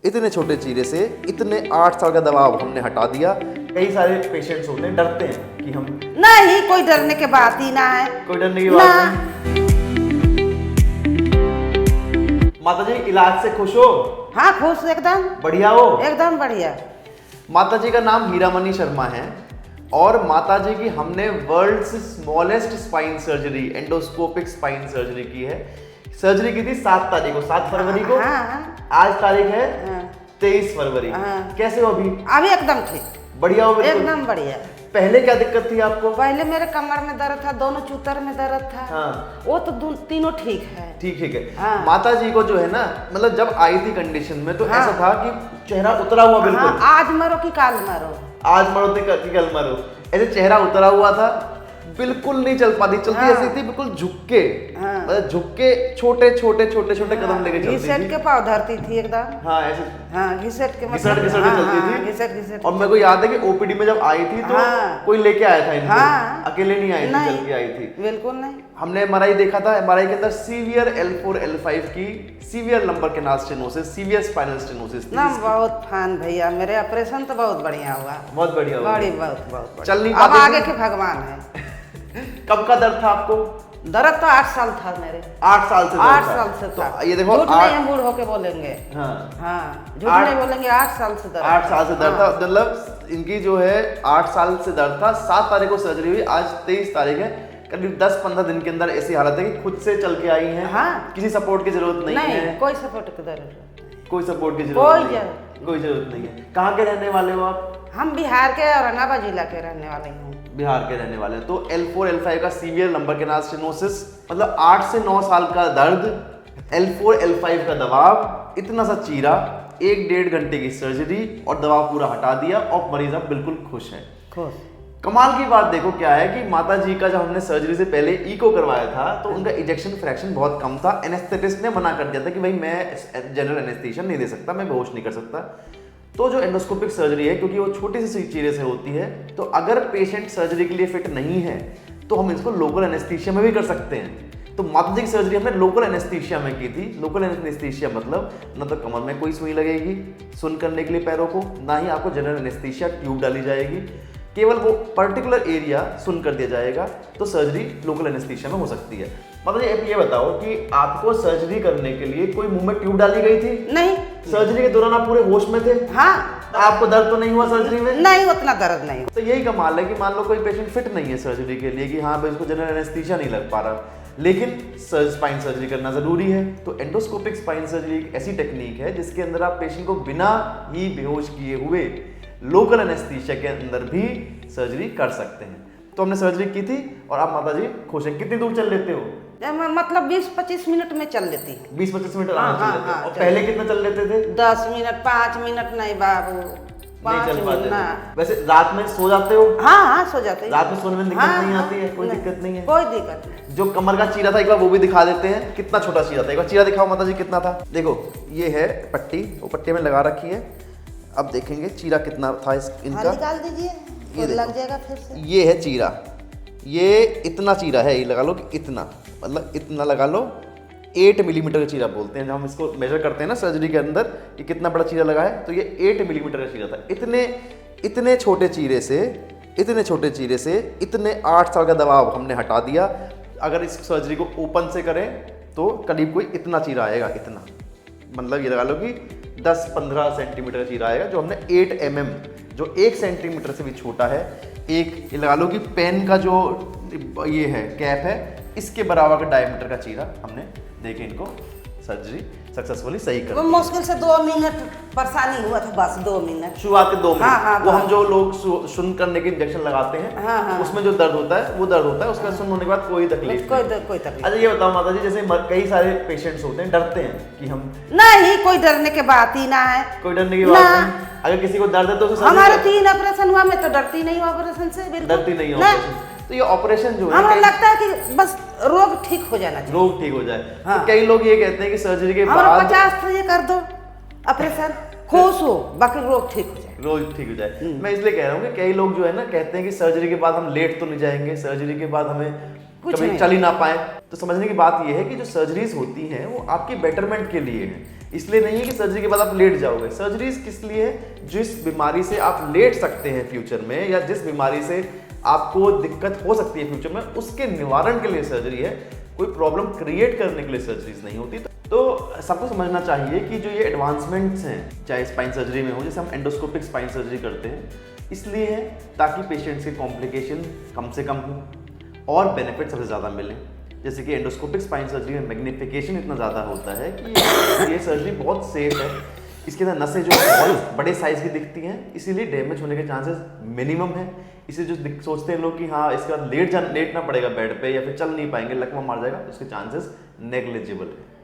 इतने छोटे चीरे से इतने 8 साल का दबाव हमने हटा दिया। कई सारे पेशेंट्स होते हैं डरते हैं कि हम नहीं, कोई डरने की बात ही ना है। कोई डरने की बात नहीं। माता जी इलाज से खुश हो? हाँ खुश, एकदम बढ़िया हो? एकदम बढ़िया। माता जी का नाम हीरामणि शर्मा है और माता जी की हमने world's smallest spine surgery, endoscopic spine surgery की है। सर्जरी की थी 7 तारीख को, 7 फरवरी को। हाँ। आज तारीख है हाँ। 23 फरवरी। हाँ। कैसे हो अभी? अभी एकदम ठीक, बढ़िया हो? बिल्कुल एकदम बढ़िया। पहले क्या दिक्कत थी आपको? पहले मेरे कमर में दर्द था, दोनों चूतर में दर्द था। हाँ। वो तो तीनों ठीक है। ठीक है। हाँ। माता जी को जो है ना, मतलब जब आई थी कंडीशन में तो हाँ। ऐसा था कि चेहरा उतरा हुआ बिल्कुल। हाँ, आज मरो कि काल मरो। आज मरो तो कल मरो, ऐसे चेहरा उतरा हुआ था, बिल्कुल नहीं चल पाती, चलती हाँ। ऐसी थी बिल्कुल झुक के। हाँ। मतलब झुक के छोटे कदम लेके चलती घिसट थी। के पाँव धरती थी एकदम। हाँ ऐसे हाँ, घिसट के घिसट के चलती थी। घिसट। और मेरे को याद है कि ओपीडी में जब आई थी तो हाँ। कोई लेके आया था इनको। हाँ। अकेले नहीं आई थी, नहीं। चल के आई थी। बिल्कुल नहीं। हमने एमआरआई देखा था, एमआरआई के अंदर सीवियर L4 L5 की severe lumbar canal stenosis, severe spinal stenosis थी। ना बहुत फान भैया, मेरे ऑपरेशन तो बहुत बढ़िया हुआ। बहुत बढ़िया हुआ। बड़ी बहुत बढ़िया। चल नहीं अब पाती आगे थी? के भगवान है। कब का दर्द था आपको? दर्द तो 8 साल था मेरे। 8 साल से 8 दर्द साल से तो था। ये देखो झूठ नहीं हम बूढ़ होके बोलेंगे। हाँ। हाँ, झूठ 8 नहीं बोलेंगे, 8 साल से दर्द। 8 साल से दर्द था। हाँ। मतलब इनकी जो है 8 साल से दर्द था। 7 तारीख को सर्जरी हुई, आज 23 तारीख है। करीब 10-15 दिन के अंदर ऐसी हालत है कि खुद से चल के आई हैं। हाँ। किसी सपोर्ट की जरूरत नहीं है। कोई सपोर्ट की जरूरत नहीं। कोई सपोर्ट की कोई जरूरत नहीं है। जरूरत कोई जरूरत नहीं है। कहाँ के रहने वाले हो आप? हम बिहार के औरंगाबाद जिला के रहने वाले हैं। बिहार के रहने वाले हैं। तो L4 L5 का सीवियर लंबर कैनाल स्टेनोसिस, मतलब 8 से 9 साल का दर्द, L4 L5 का दबाव, इतना सा चीरा, 1-1.5 घंटे की सर्जरी और दबाव पूरा हटा दिया और मरीज अब बिल्कुल खुश है। खुश। कमाल की बात देखो क्या है कि माता जी का जब हमने सर्जरी से पहले इको करवाया था तो उनका इजेक्शन फ्रैक्शन बहुत कम था। एनेस्थेटिस्ट ने मना कर दिया था कि भाई मैं जनरल एनेस्थीसिया नहीं दे सकता, मैं बेहोश नहीं कर सकता। तो जो एंडोस्कोपिक सर्जरी है, क्योंकि वो छोटी सी चीरे से होती है, तो अगर पेशेंट सर्जरी के लिए फिट नहीं है तो हम इसको लोकल एनेस्थीसिया में भी कर सकते हैं। तो माता जी की सर्जरी हमने लोकल एनेस्थीसिया में की थी। लोकल एनेस्थीसिया मतलब न तो कमर में कोई सुई लगेगी सुन करने के लिए पैरों को, ना ही आपको जनरल एनेस्थीसिया ट्यूब डाली जाएगी, केवल वो पर्टिकुलर एरिया सुन कर दिया जाएगा। तो सर्जरी लोकल एनेस्थीसिया में हो सकती है। मतलब ये बताओ कि आपको सर्जरी करने के लिए कोई मुंह में ट्यूब डाली गई थी? नहीं। सर्जरी के दौरान आप पूरे होश में थे? हाँ। आपको दर्द तो नहीं हुआ सर्जरी में? नहीं, उतना दर्द नहीं। तो यही कमाल है कि मान लो कोई पेशेंट फिट नहीं है सर्जरी के लिए कि हाँ भाई इसको जनरल एनेस्थीसिया नहीं लग पा रहा, लेकिन स्पाइन सर्जरी करना जरूरी है। तो एंडोस्कोपिक स्पाइन सर्जरी एक ऐसी टेक्निक है जिसके अंदर आप पेशेंट को बिना ही बेहोश किए हुए लोकल एनेस्थीसिया के अंदर भी सर्जरी कर सकते हैं। तो हमने सर्जरी की थी और आप माता जी खुश हैं। कितनी दूर चल लेते हो? मतलब 20-25 मिनट में चल लेती है। 20-25 मिनट आराम से हाँ, चल लेते हो। हाँ, और चल पहले कितना चल लेते थे? 10 मिनट, 5 मिनट नहीं बाबू, नहीं 5 चल पाते मिनट ना। थे। वैसे रात में सो जाते हो? हाँ हाँ, सो जाते हैं। रात में सोने में दिक्कत हाँ, नहीं हाँ, आती है? कोई दिक्कत नहीं है? कोई दिक्कत नहीं। जो कमर का चीरा था एक बार वो भी दिखा देते हैं, कितना छोटा चीरा था। एक बार चीरा दिखाओ माता जी कितना था। देखो ये है पट्टी, वो पट्टी में लगा रखी है। अब देखेंगे चीरा कितना था इनका। निकाल दीजिए, ये लग जाएगा फिर से। ये है चीरा, ये इतना चीरा है, ये लगा लो कि इतना, मतलब इतना लगा लो। 8 मिलीमीटर का चीरा बोलते हैं जब हम इसको मेजर करते हैं ना सर्जरी के अंदर कि कितना बड़ा चीरा लगा है, तो ये 8 मिलीमीटर का चीरा था। इतने छोटे चीरे से इतने 8 साल का दबाव हमने हटा दिया। अगर इस सर्जरी को ओपन से करें तो करीब कोई इतना चीरा आएगा, इतना, मतलब ये लगा लो कि 10-15 सेंटीमीटर का चीरा आएगा, जो हमने 8 mm, जो 1 सेंटीमीटर से भी छोटा है। एक ये लगा लो कि पेन का जो ये है कैप है, इसके बराबर का डायमीटर का चीरा हमने देखे इनको सर्जरी सक्सेसफुली सही कर। मुश्किल से 2 मिनट परेशानी हुआ था, बस 2 मिनट। शुरुआत के 2 मिनट। हाँ, हाँ, वो हाँ। हम जो लोग सुन करने के इंजेक्शन लगाते हैं, हाँ, हाँ। उसमें जो दर्द होता है वो दर्द होता है, उसका सुन होने के बाद कोई तकलीफ नहीं। कोई तकलीफ। अच्छा ये बताओ माता जी, जैसे कई सारे पेशेंट्स होते हैं डरते हैं कि हम नहीं, कोई डरने की बात ही ना है। कोई डरने की बात ना। नहीं। अगर किसी को दर्द है तो उसे हमारे 3 ऑपरेशन हुआ, मैं तो डरती नहीं हूँ ऑपरेशन से, बिल्कुल डरती नहीं है ना। ऑपरेशन। तो ये ऑपरेशन जो है हमें लगता है कि बस रोग ठीक हो जाना चाहिए, रोग ठीक हो जाए। हाँ। तो कई लोग ये कहते हैं कि सर्जरी के हमारा बाद 50 तो ये कर दो ऑपरेशन, खुश हो, बाकी रोग ठीक हो जाए। रोज ठीक हो जाए। मैं इसलिए कह रहा हूँ कि कई लोग जो है ना कहते हैं कि सर्जरी के बाद हम लेट तो नहीं जाएंगे, सर्जरी के बाद हमें कुछ कभी नहीं। चल ही ना पाए। तो समझने की बात यह है कि जो सर्जरीज होती हैं वो आपकी बेटरमेंट के लिए है। इसलिए नहीं है कि सर्जरी के बाद आप लेट जाओगे। सर्जरी किस लिए है? जिस बीमारी से आप लेट सकते हैं फ्यूचर में, या जिस बीमारी से आपको दिक्कत हो सकती है फ्यूचर में, उसके निवारण के लिए सर्जरी है। कोई प्रॉब्लम क्रिएट करने के लिए सर्जरीज नहीं होती। तो सबको समझना चाहिए कि जो ये एडवांसमेंट्स हैं, चाहे स्पाइन सर्जरी में हो, जैसे हम एंडोस्कोपिक स्पाइन सर्जरी करते हैं, इसलिए है ताकि पेशेंट्स के कॉम्प्लिकेशन कम से कम हो और बेनिफिट सबसे ज़्यादा मिलें। जैसे कि एंडोस्कोपिक स्पाइन सर्जरी में मैग्निफिकेशन इतना ज़्यादा होता है कि ये सर्जरी बहुत सेफ है। इसके अंदर नसें जो बहुत बड़े साइज़ की दिखती हैं, इसीलिए डैमेज होने के चांसेस मिनिमम है। इसे जो सोचते हैं लोग कि हाँ इसके बाद लेटना पड़ेगा बेड पे या फिर चल नहीं पाएंगे, लकवा मार जाएगा, उसके चांसेस नेग्लिजिबल है।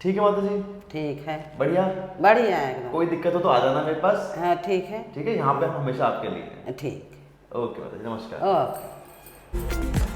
ठीक है माता जी? ठीक है, बढ़िया बढ़िया है एकदम। कोई दिक्कत हो तो आ जाना मेरे पास। हाँ ठीक है, ठीक है, यहाँ पे हम हमेशा आपके लिए हैं। ठीक। ओके माता जी, नमस्कार। ओके।